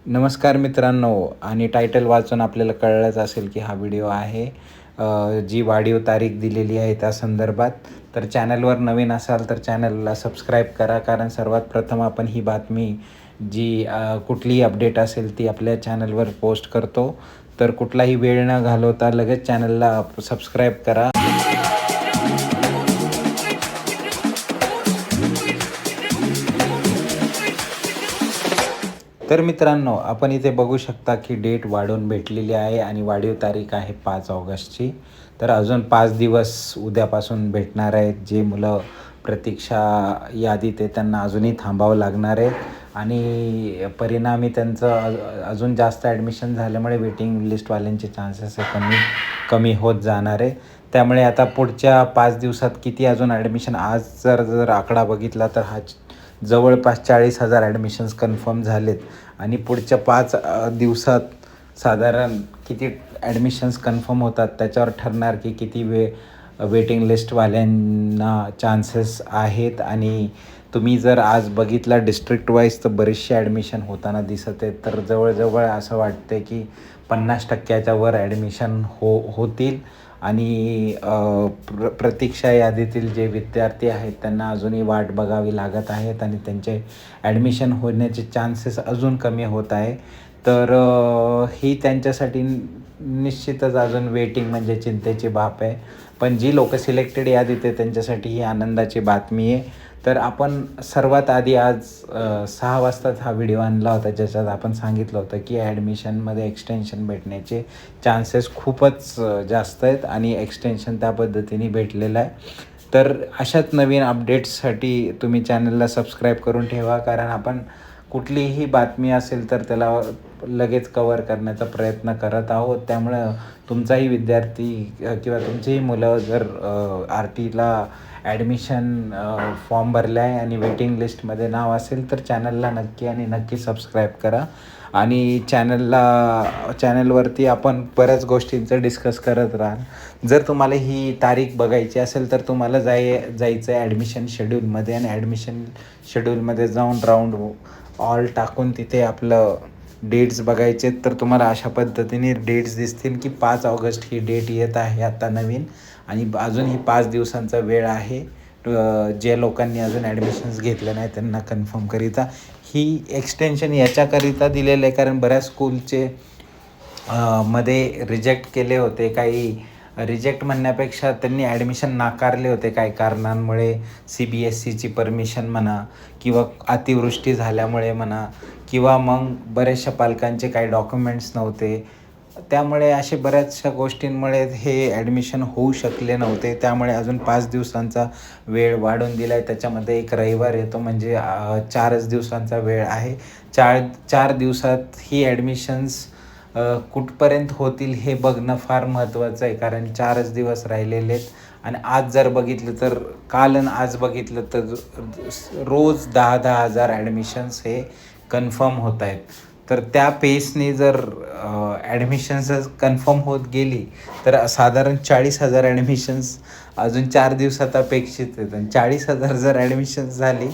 नमस्कार मित्रांनो, आणि टायटल वाचून आपल्याला कळलंच असेल की हा व्हिडिओ आहे जी वाढीव तारीख दिलेली आहे त्या संदर्भात. तर चॅनलवर नवीन असाल तर चॅनलला सबस्क्राईब करा, कारण सर्वात प्रथम आपण ही बातमी जी कुठलीही अपडेट असेल ती आपल्या चॅनलवर पोस्ट करतो. तर कुठलाही वेळ न घालवता लगेच चॅनलला सबस्क्राईब करा. तर मित्रांनो, आपण इथे बघू शकता की डेट वाढवून भेटलेली आहे आणि वाढीव तारीख आहे 5 ऑगस्टची. तर अजून 5 दिवस उद्यापासून भेटणार आहेत. जे मुलं प्रतीक्षा यादीत आहे त्यांना अजूनही थांबावं लागणार आहे आणि परिणामी त्यांचं अजून जास्त ॲडमिशन झाल्यामुळे वेटिंग लिस्टवाल्यांचे चान्सेस हे कमी होत जाणार आहे. त्यामुळे आता पुढच्या 5 दिवसात किती अजून ॲडमिशन, आज जर आकडा बघितला तर हा जवळपास 40,000 ॲडमिशन्स कन्फर्म झालेत आणि पुढच्या 5 दिवसात साधारण किती ॲडमिशन्स कन्फर्म होतात त्याच्यावर ठरणार की किती वेटिंग लिस्टवाल्यांना चान्सेस आहेत. आणि तुम्ही जर आज बघितला डिस्ट्रिक्ट वाईज तर बरेचसे ॲडमिशन होताना दिसत आहेत. तर जवळजवळ असं वाटतं की 50% वर ॲडमिशन होतील आणि प्रतीक्षा यादीतील जे विद्यार्थी आहेत त्यांना अजूनही वाट बघावी लागत आहेत आणि त्यांचे ॲडमिशन होण्याचे चान्सेस अजून कमी होत आहे. तर ही त्यांच्यासाठी निश्चितच अजून वेटिंग म्हणजे चिंतेची बाब आहे. पण जी लोकं सिलेक्टेड यादीत आहे त्यांच्यासाठी ही आनंदाची बातमी आहे. तर आपण सर्वात आधी आज 6 वाजताच हा व्हिडिओ आणला होता, ज्याच्यात आपण सांगितलं होतं की ॲडमिशनमध्ये एक्सटेन्शन भेटण्याचे चान्सेस खूपच जास्त आहेत आणि एक्सटेन्शन त्या पद्धतीने भेटलेलं आहे. तर अशाच नवीन अपडेट्ससाठी तुम्ही चॅनलला सबस्क्राईब करून ठेवा, कारण आपण कुठलीही बातमी असेल तर त्याला लगेच कव्हर करण्याचा प्रयत्न करत आहोत. त्यामुळं तुमचाही विद्यार्थी किंवा तुमचीही मुलं जर RTला ॲडमिशन फॉर्म भरला आहे आणि वेटिंग लिस्टमध्ये नाव असेल तर चॅनलला नक्की सबस्क्राईब करा. आणि चॅनलवरती आपण बऱ्याच गोष्टींचं डिस्कस करत राहाल. जर तुम्हाला ही तारीख बघायची असेल तर तुम्हाला जायचं आहे ॲडमिशन शेड्यूलमध्ये आणि ॲडमिशन शेड्यूलमध्ये जाऊन राऊंड ऑल टाकून तिथे आपलं डेट्स बघायचे. तर तुम्हाला अशा पद्धतीने डेट्स दिसतील की 5 ऑगस्ट ही डेट येत आहे आता नवीन, आणि अजूनही 5 दिवसांचा वेळ आहे. जे लोकांनी अजून ॲडमिशन्स घेतले नाही त्यांना कन्फर्म करिता ही एक्सटेन्शन याच्याकरिता दिलेलं आहे, कारण बऱ्याच स्कूलचे मध्ये रिजेक्ट केले होते. काही रिजेक्ट म्हणण्यापेक्षा त्यांनी ॲडमिशन नाकारले होते काही कारणांमुळे. CBSEची परमिशन म्हणा किंवा अतिवृष्टी झाल्यामुळे म्हणा, किंवा मग बऱ्याचशा पालकांचे काही डॉक्युमेंट्स नव्हते. त्यामुळे असे बऱ्याचशा गोष्टींमुळे हे ॲडमिशन होऊ शकले नव्हते. त्यामुळे अजून 5 दिवसांचा वेळ वाढवून दिला आहे. त्याच्यामध्ये एक रविवार येतो, म्हणजे 4च दिवसांचा वेळ आहे. 4 दिवसात ही ॲडमिशन्स कुठपर्यंत होतील हे बघणं फार महत्त्वाचं आहे, कारण 4च दिवस राहिलेले आहेत. आणि आज जर बघितलं तर काल आणि आज बघितलं तर रोज 10,000 ॲडमिशन्स हे कन्फर्म होत आहेत. तर त्या पेसने जर ॲडमिशन्स कन्फर्म होत गेली तर साधारण 40,000 ॲडमिशन्स अजून 4 दिवसात अपेक्षित आहेत. आणि 40,000 जर ॲडमिशन्स झाली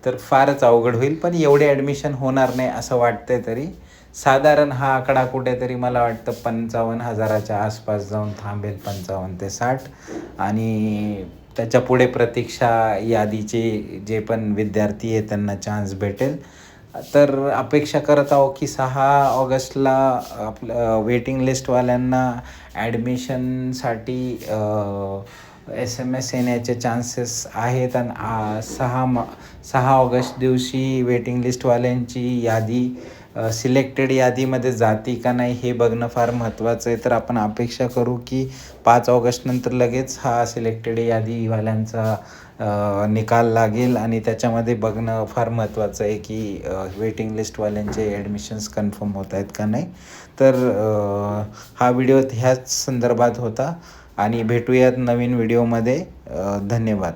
तर फारच अवघड होईल. पण एवढे ॲडमिशन होणार नाही असं वाटतंय. तरी साधारण हा आकडा कुठेतरी मला वाटतं 55,000च्या आसपास जाऊन थांबेल, 55 ते 60. आणि त्याच्या पुढे प्रतीक्षा यादीचे जे पण विद्यार्थी आहेत त्यांना चान्स भेटेल. तर अपेक्षा करत आहो की 6 ऑगस्टला आपलं वेटिंग लिस्टवाल्यांना ॲडमिशनसाठी SMS येण्याचे चान्सेस आहेत. आणि 6 ऑगस्ट दिवशी वेटिंग लिस्टवाल्यांची यादी सिलेक्टेड यादीमध्ये जाती का नाही हे बघणं फार महत्त्वाचं आहे. तर आपण अपेक्षा करू की 5 ऑगस्टनंतर लगेच हा सिलेक्टेड यादीवाल्यांचा निकाल लागेल आणि त्याच्यामध्ये बघणं फार महत्त्वाचं आहे की वेटिंग लिस्टवाल्यांचे ॲडमिशन्स कन्फर्म होत आहेत का नाही. तर हा व्हिडिओ ह्याच संदर्भात होता आणि भेटूयात नवीन व्हिडिओमध्ये. धन्यवाद.